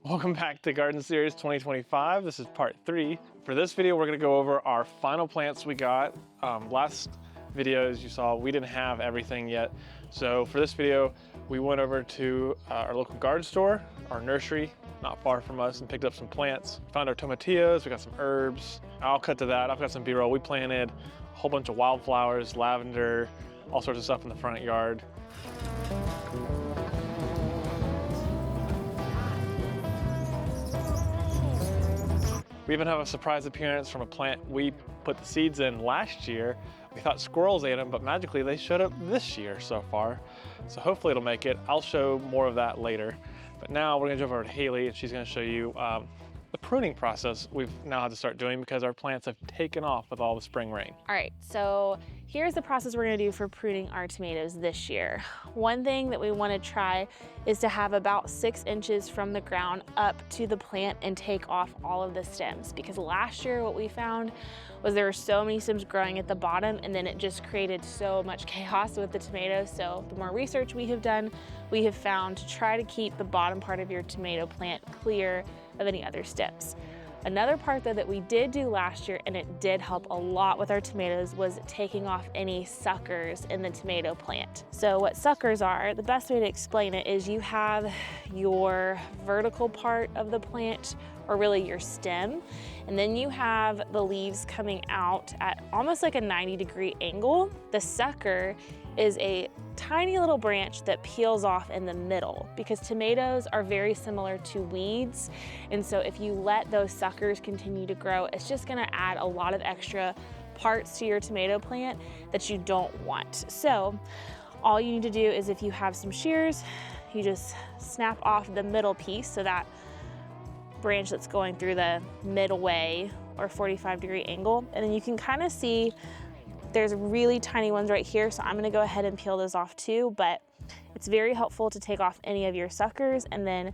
Welcome back to Garden Series 2025. This is part 3. For this video, we're gonna go over our final plants we got. Last video, as you saw, we didn't have everything yet. So for this video, we went over to our local garden store, our nursery, not far from us, and picked up some plants. Found our tomatillos, we got some herbs. I'll cut to that. I've got some B-roll. We planted a whole bunch of wildflowers, lavender, all sorts of stuff in the front yard. We even have a surprise appearance from a plant we put the seeds in last year. We thought squirrels ate them, but magically they showed up this year so far. So hopefully it'll make it. I'll show more of that later. But now we're gonna jump over to Haley and she's gonna show you the pruning process we've now had to start doing because our plants have taken off with all the spring rain. All right, so here's the process we're gonna do for pruning our tomatoes this year. One thing that we wanna try is to have about 6 inches from the ground up to the plant and take off all of the stems, because last year what we found was there were so many stems growing at the bottom and then it just created so much chaos with the tomatoes. So the more research we have done, we have found to try to keep the bottom part of your tomato plant clear of any other stems. Another part though that we did do last year, and it did help a lot with our tomatoes, was taking off any suckers in the tomato plant. So what suckers are, the best way to explain it is you have your vertical part of the plant, or really your stem, and then you have the leaves coming out at almost like a 90-degree angle. The sucker is a tiny little branch that peels off in the middle, because tomatoes are very similar to weeds. And so if you let those suckers continue to grow, it's just gonna add a lot of extra parts to your tomato plant that you don't want. So all you need to do is, if you have some shears, you just snap off the middle piece, so that branch that's going through the midway or 45-degree angle. And then you can kind of see there's really tiny ones right here, so I'm gonna go ahead and peel those off too, but it's very helpful to take off any of your suckers. And then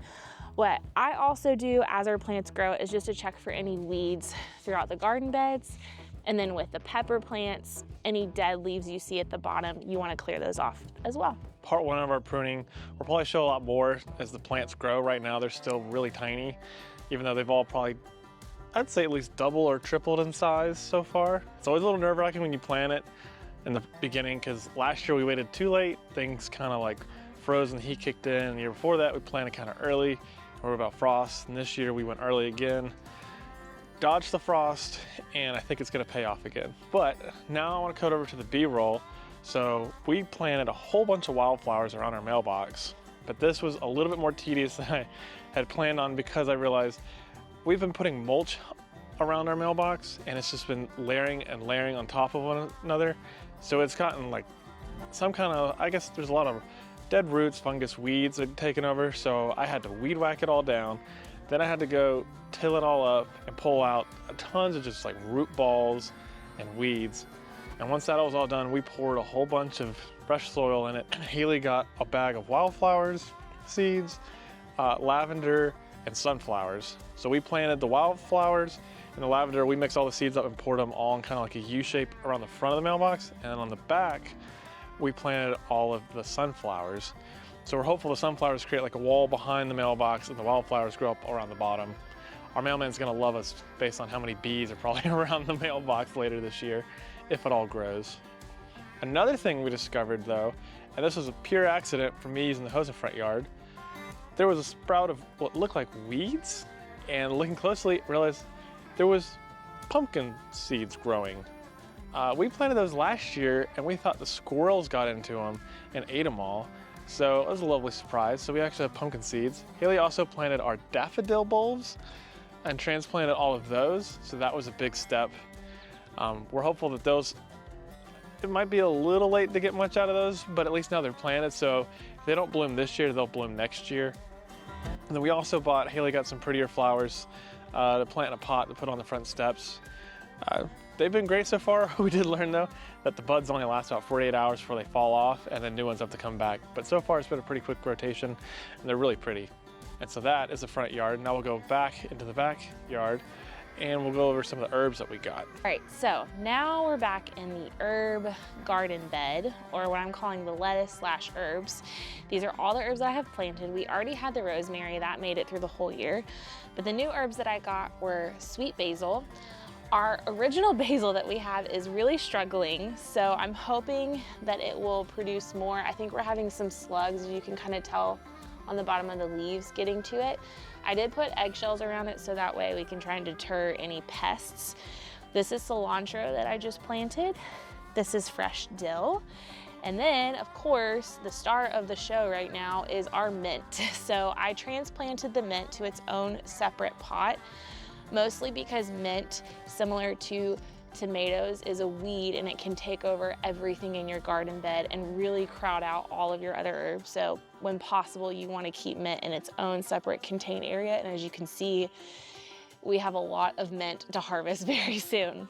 what I also do as our plants grow is just to check for any weeds throughout the garden beds. And then with the pepper plants, any dead leaves you see at the bottom, you wanna clear those off as well. Part 1 of our pruning, we'll probably show a lot more as the plants grow. Right now, they're still really tiny, even though they've all probably, I'd say, at least double or tripled in size so far. It's always a little nerve-wracking when you plant it in the beginning, because last year we waited too late. Things kind of like froze and the heat kicked in. And the year before that, we planted kind of early, worried about frost. And this year we went early again, dodged the frost, and I think it's gonna pay off again. But now I wanna cut over to the B-roll. So we planted a whole bunch of wildflowers around our mailbox, but this was a little bit more tedious than I had planned on, because I realized we've been putting mulch around our mailbox and it's just been layering and layering on top of one another. So it's gotten like some kind of, I guess there's a lot of dead roots, fungus, weeds had taken over. So I had to weed whack it all down. Then I had to go till it all up and pull out tons of just like root balls and weeds. And once that was all done, we poured a whole bunch of fresh soil in it. Haley got a bag of wildflowers, seeds, lavender, and sunflowers. So we planted the wildflowers and the lavender. We mixed all the seeds up and poured them all in kind of like a U shape around the front of the mailbox. And then on the back, we planted all of the sunflowers. So we're hopeful the sunflowers create like a wall behind the mailbox and the wildflowers grow up around the bottom. Our mailman's gonna love us based on how many bees are probably around the mailbox later this year, if it all grows. Another thing we discovered though, and this was a pure accident from me using the hose in the front yard, there was a sprout of what looked like weeds, and looking closely, realized there was pumpkin seeds growing. We planted those last year and we thought the squirrels got into them and ate them all. So it was a lovely surprise. So we actually have pumpkin seeds. Haley also planted our daffodil bulbs and transplanted all of those. So that was a big step. We're hopeful that those, it might be a little late to get much out of those, but at least now they're planted. So if they don't bloom this year, they'll bloom next year. And then we also bought, Haley got some prettier flowers to plant in a pot to put on the front steps. They've been great so far. We did learn though that the buds only last about 48 hours before they fall off, and then new ones have to come back. But so far it's been a pretty quick rotation and they're really pretty. And so that is the front yard. Now we'll go back into the backyard and we'll go over some of the herbs that we got. All right, so now we're back in the herb garden bed, or what I'm calling the lettuce/herbs. These are all the herbs that I have planted. We already had the rosemary, that made it through the whole year. But the new herbs that I got were sweet basil. Our original basil that we have is really struggling, so I'm hoping that it will produce more. I think we're having some slugs, as you can kind of tell on the bottom of the leaves getting to it. I did put eggshells around it so that way we can try and deter any pests. This is cilantro that I just planted. This is fresh dill. And then, of course, the star of the show right now is our mint. So I transplanted the mint to its own separate pot, mostly because mint, similar to tomatoes, is a weed and it can take over everything in your garden bed and really crowd out all of your other herbs. So when possible, you want to keep mint in its own separate contained area. And as you can see, we have a lot of mint to harvest very soon.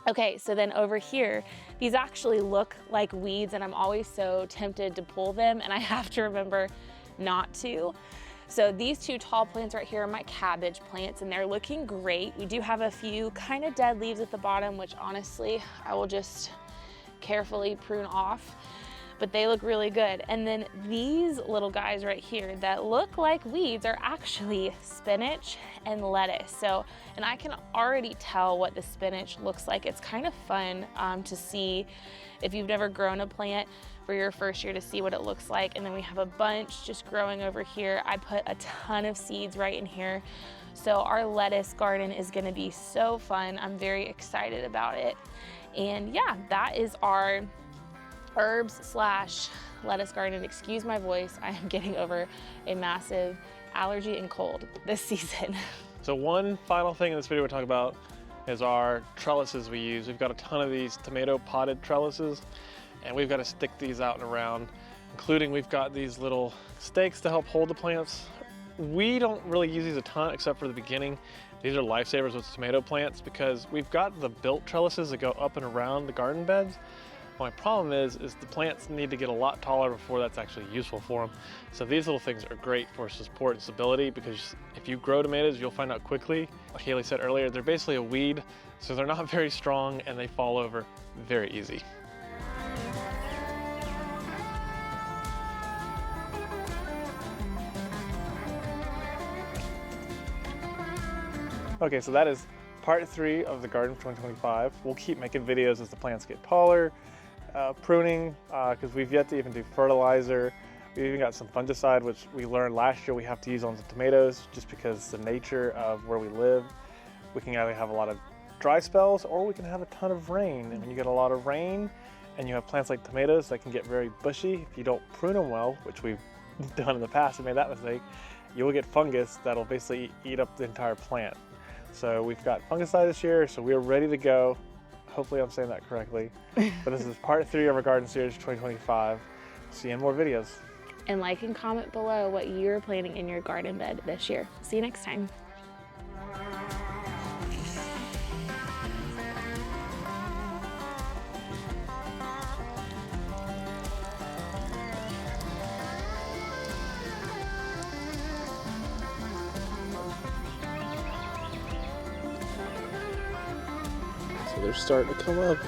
Okay, so then over here, these actually look like weeds and I'm always so tempted to pull them and I have to remember not to. So these two tall plants right here are my cabbage plants and they're looking great. We do have a few kind of dead leaves at the bottom, which honestly, I will just carefully prune off, but they look really good. And then these little guys right here that look like weeds are actually spinach and lettuce. So, and I can already tell what the spinach looks like. It's kind of fun to see if you've never grown a plant for your first year to see what it looks like. And then we have a bunch just growing over here. I put a ton of seeds right in here. So our lettuce garden is gonna be so fun. I'm very excited about it. And yeah, that is our herbs/lettuce garden. Excuse my voice, I am getting over a massive allergy and cold this season. So one final thing in this video we'll talk about is our trellises we use. We've got a ton of these tomato potted trellises and we've got to stick these out and around, including we've got these little stakes to help hold the plants. We don't really use these a ton except for the beginning. These are lifesavers with tomato plants because we've got the built trellises that go up and around the garden beds. My problem is the plants need to get a lot taller before that's actually useful for them. So these little things are great for support and stability because if you grow tomatoes, you'll find out quickly. Like Haley said earlier, they're basically a weed, so they're not very strong and they fall over very easy. Okay, so that is part 3 of the garden for 2025. We'll keep making videos as the plants get taller, pruning, because we've yet to even do fertilizer. We even got some fungicide, which we learned last year we have to use on the tomatoes just because the nature of where we live. We can either have a lot of dry spells or we can have a ton of rain. And when you get a lot of rain and you have plants like tomatoes that can get very bushy, if you don't prune them well, which we've done in the past and made that mistake, you will get fungus that'll basically eat up the entire plant. So we've got fungicide this year, so we're ready to go. Hopefully I'm saying that correctly. But this is part 3 of our garden series 2025. See you in more videos. And like and comment below what you're planting in your garden bed this year. See you next time. So they're starting to come up.